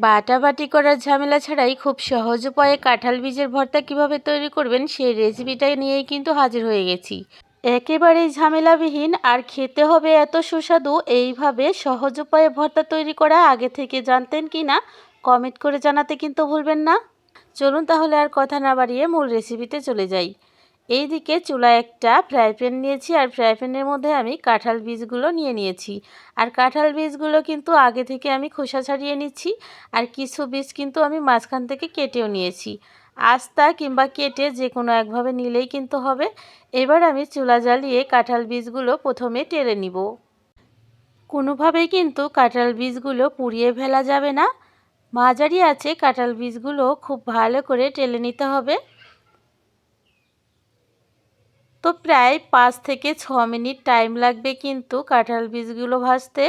বাটাবাটি করার ঝামেলা ছাড়াই খুব সহজ উপায়ে কাঁঠাল বীজের ভর্তা কিভাবে তৈরি করবেন সেই রেসিপিটা নিয়েই কিন্তু হাজির হয়ে গেছি। একেবারেই ঝামেলাবিহীন আর খেতে হবে এত সুস্বাদু। এইভাবে সহজ উপায়ে ভর্তা তৈরি করা আগে থেকে জানতেন কি না কমেন্ট করে জানাতে কিন্তু ভুলবেন না। চলুন তাহলে আর কথা না বাড়িয়ে মূল রেসিপিতে চলে যাই। এইদিকে চুলায় একটা ফ্রাই প্যান নিয়েছি আর ফ্রাই প্যানের মধ্যে আমি কাঁঠাল বীজগুলো নিয়েছি। আর কাঁঠাল বীজগুলো কিন্তু আগে থেকে আমি খোসা ছাড়িয়ে নিচ্ছি। আর কিছু বীজ কিন্তু আমি মাঝখান থেকে কেটেও নিয়েছি। আস্তা কিংবা কেটে যে কোনো একভাবে নিলেই কিন্তু হবে। এবার আমি চুলা জ্বালিয়ে কাঁঠাল বীজগুলো প্রথমে টেলে নিব। কোনোভাবেই কিন্তু কাঁঠাল বীজগুলো পুড়িয়ে ফেলা যাবে না। মাঝারি আছে কাঁঠাল বীজগুলো খুব ভালো করে টেলে নিতে হবে। তো প্রায় 5 থেকে 6 মিনিট টাইম লাগবে কিন্তু কাঁঠাল বীজগুলো ভাজতে।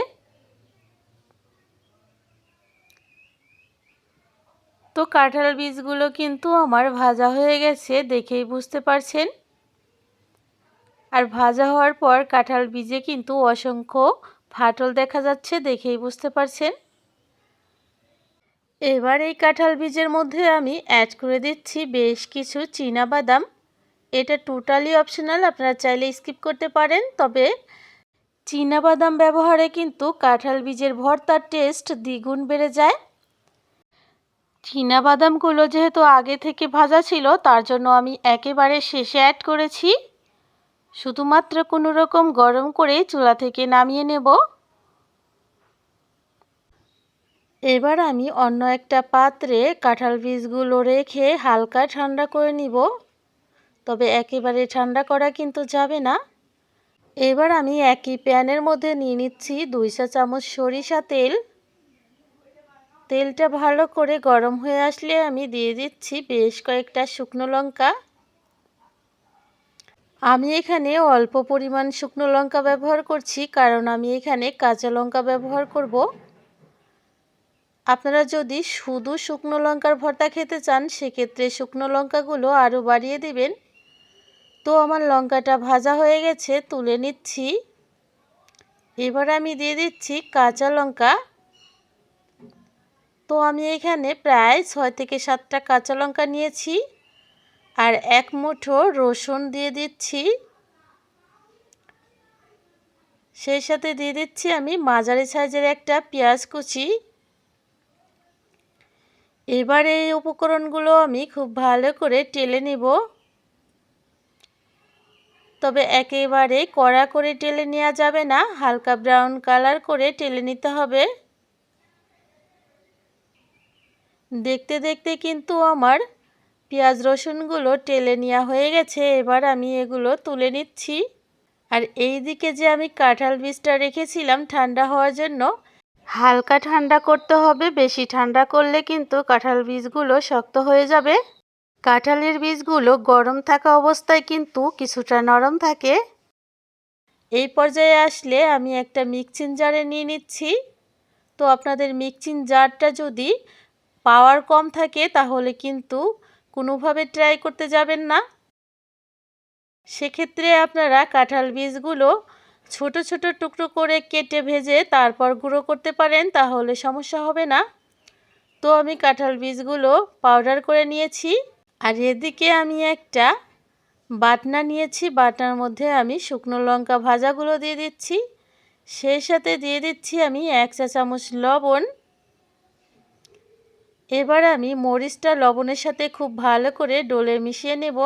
তো কাঁঠাল বীজগুলো কিন্তু আমার ভাজা হয়ে গেছে, দেখেই বুঝতে পারছেন। আর ভাজা হওয়ার পর কাঁঠাল বীজে কিন্তু অসংখ্য ফাটল দেখা যাচ্ছে, দেখেই বুঝতে পারছেন। এবার এই কাঁঠাল বীজের মধ্যে আমি অ্যাড করে দিচ্ছি বেশ কিছু চীনাবাদাম। এটা টোটালি অপশনাল, আপনারা চাইলে স্কিপ করতে পারেন। তবে চীনাবাদাম ব্যবহারে কিন্তু কাঁঠাল বীজের ভর্তার টেস্ট দ্বিগুণ বেড়ে যায়। চীনাবাদামগুলো যেহেতু আগে থেকে ভাজা ছিল তার জন্য আমি একেবারে শেষে অ্যাড করেছি। শুধুমাত্র কোনো রকম গরম করে চুলা থেকে নামিয়ে নেব। এবার আমি অন্য একটা পাত্রে কাঁঠাল বীজগুলো রেখে হালকা ঠান্ডা করে নিব। তবে একেবারে ঠান্ডা করা কিন্তু যাবে না। এবার আমি একই প্যানের মধ্যে নিয়ে নিচ্ছি 2 চা চামচ সরিষা তেল। তেলটা ভালো করে গরম হয়ে আসলে আমি দিয়ে দিচ্ছি বেশ কয়েকটা শুকনো লঙ্কা। আমি এখানে অল্প পরিমাণ শুকনো লঙ্কা ব্যবহার করছি, কারণ আমি এখানে কাঁচা লঙ্কা ব্যবহার করব। আপনারা যদি শুধু শুকনো লঙ্কার ভর্তা খেতে চান সেক্ষেত্রে শুকনো লঙ্কাগুলো আরও বাড়িয়ে দিবেন। তো আমার লঙ্কাটা ভাজা হয়ে গেছে, তুলে নিচ্ছি। এবার আমি দিয়ে দিচ্ছি কাঁচা লঙ্কা। তো আমি এখানে প্রায় 6 থেকে 7টা কাঁচা লঙ্কা নিয়েছি আর 1 মুঠো রসুন দিয়ে দিচ্ছি। সেই সাথে দিয়ে দিচ্ছি আমি মাঝারি সাইজের একটা পেঁয়াজ কুচি। এবার এই উপকরণগুলো আমি খুব ভালো করে টেলে নিব। তবে একেবারে কড়া করে টেলে নেওয়া যাবে না, হালকা ব্রাউন কালার করে টেলে নিতে হবে। দেখতে দেখতে কিন্তু আমার পেঁয়াজ রসুনগুলো টেলে নেওয়া হয়ে গেছে। এবার আমি এগুলো তুলে নিচ্ছি। আর এই দিকে যে আমি কাঁঠাল বীজটা রেখেছিলাম ঠান্ডা হওয়ার জন্য, হালকা ঠান্ডা করতে হবে, বেশি ঠান্ডা করলে কিন্তু কাঁঠাল বীজগুলো শক্ত হয়ে যাবে। কাঁঠালের বীজগুলো গরম থাকা অবস্থায় কিন্তু কিছুটা নরম থাকে। এই পর্যায়ে আসলে আমি একটা মিক্সিং জারে নিয়ে নিচ্ছি। তো আপনাদের মিক্সিং জারটা যদি পাওয়ার কম থাকে তাহলে কিন্তু কোনোভাবে ট্রাই করতে যাবেন না। সেক্ষেত্রে আপনারা কাঁঠাল বীজগুলো ছোট ছোট টুকরো করে কেটে ভেজে তারপর গুঁড়ো করতে পারেন, তাহলে সমস্যা হবে না। তো আমি কাঁঠাল বীজগুলো পাউডার করে নিয়েছি। আর এদিকে আমি একটা বাটনা নিয়েছি, বাটনার মধ্যে আমি শুকনো লঙ্কা ভাজাগুলো দিয়ে দিচ্ছি। সেই সাথে দিয়ে দিচ্ছি আমি 1 চা চামচ লবণ। এবার আমি মরিচটা লবণের সাথে খুব ভালো করে ডলে মিশিয়ে নেব।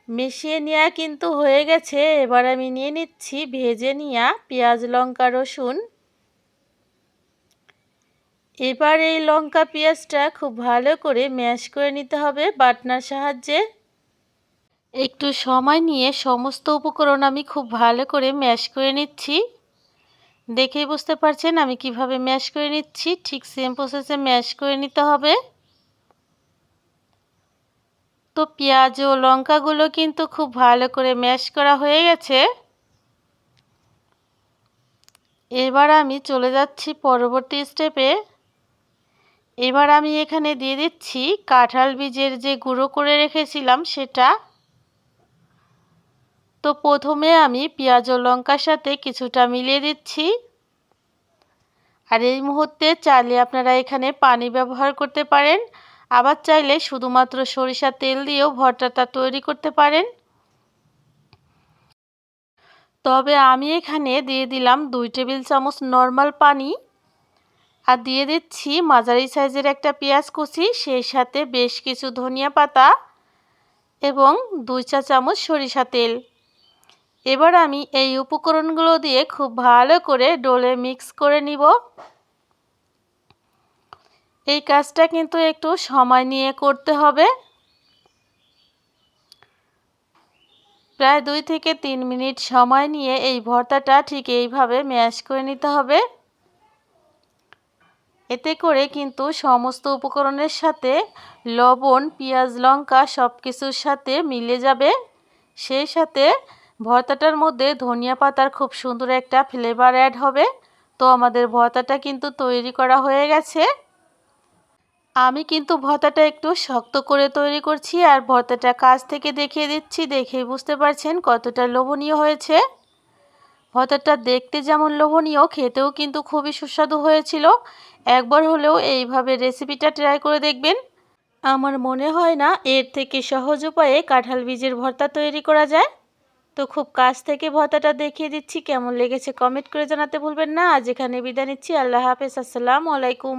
মিশিয়ে নেওয়া কিন্তু হয়ে গেছে। এবার আমি নিয়ে নিচ্ছি ভেজে নেওয়া পেঁয়াজ লঙ্কা রসুন। এবার এই লঙ্কা পেঁয়াজটা খুব ভালো করে ম্যাশ করে নিতে হবে বাটনার সাহায্যে। একটু সময় নিয়ে সমস্ত উপকরণ আমি খুব ভালো করে ম্যাশ করে নিচ্ছি। দেখেই বুঝতে পারছেন আমি কিভাবে ম্যাশ করে নিচ্ছি, ঠিক সেম প্রসেসে ম্যাশ করে নিতে হবে। তো পেঁয়াজ ও লঙ্কাগুলো কিন্তু খুব ভালো করে ম্যাশ করা হয়ে গেছে। এবার আমি চলে যাচ্ছি পরবর্তী স্টেপে। এবার আমি এখানে দিয়ে দিচ্ছি কাঁঠাল বীজের যে গুঁড়ো করে রেখেছিলাম সেটা। তো প্রথমে আমি পেঁয়াজ ও লঙ্কার সাথে কিছুটা মিলিয়ে দিচ্ছি। আর এই মুহূর্তে চাইলে আপনারা এখানে পানি ব্যবহার করতে পারেন, আবার চাইলে শুধুমাত্র সরিষার তেল দিয়েও ভর্তাটা তৈরি করতে পারেন। তবে আমি এখানে দিয়ে দিলাম 2 টেবিল চামচ নর্মাল পানি, আর দিয়ে দিচ্ছি মাঝারি সাইজের একটা পেঁয়াজ কুচি, সেই সাথে বেশ কিছু ধনিয়া পাতা এবং 2 চা চামচ সরিষা তেল। এবার আমি এই উপকরণগুলো দিয়ে খুব ভালো করে ডোলে মিক্স করে নিব। এই কাজটা কিন্তু একটু সময় নিয়ে করতে হবে। প্রায় 2 থেকে 3 মিনিট সময় নিয়ে এই ভর্তাটা ঠিক এইভাবে ম্যাশ করে নিতে হবে। এতে করে কিন্তু সমস্ত উপকরণের সাথে লবণ, পেঁয়াজ, লঙ্কা সব কিছুর সাথে মিলে যাবে। সেই সাথে ভর্তাটার মধ্যে ধনিয়া পাতার খুব সুন্দর একটা ফ্লেভার অ্যাড হবে। তো আমাদের ভর্তাটা কিন্তু তৈরি করা হয়ে গেছে। আমি কিন্তু ভর্তাটা একটু শক্ত করে তৈরি করছি, আর ভর্তাটা কাছ থেকে দেখিয়ে দিচ্ছি, দেখেই বুঝতে পারছেন কতটা লোভনীয় হয়েছে। ভর্তাটা দেখতে যেমন লোভনীয়, খেতেও কিন্তু খুবই সুস্বাদু হয়েছিল। একবার হলেও এইভাবে রেসিপিটা ট্রাই করে দেখবেন। আমার মনে হয় না এর থেকে সহজ উপায়ে কাঁঠাল বীজের ভর্তা তৈরি করা যায়। তো খুব কাছ থেকে ভর্তাটা দেখিয়ে দিচ্ছি, কেমন লেগেছে কমেন্ট করে জানাতে ভুলবেন না। আজ এখানে বিদায় নিচ্ছি। আল্লাহ হাফেজ, আসসালামু আলাইকুম।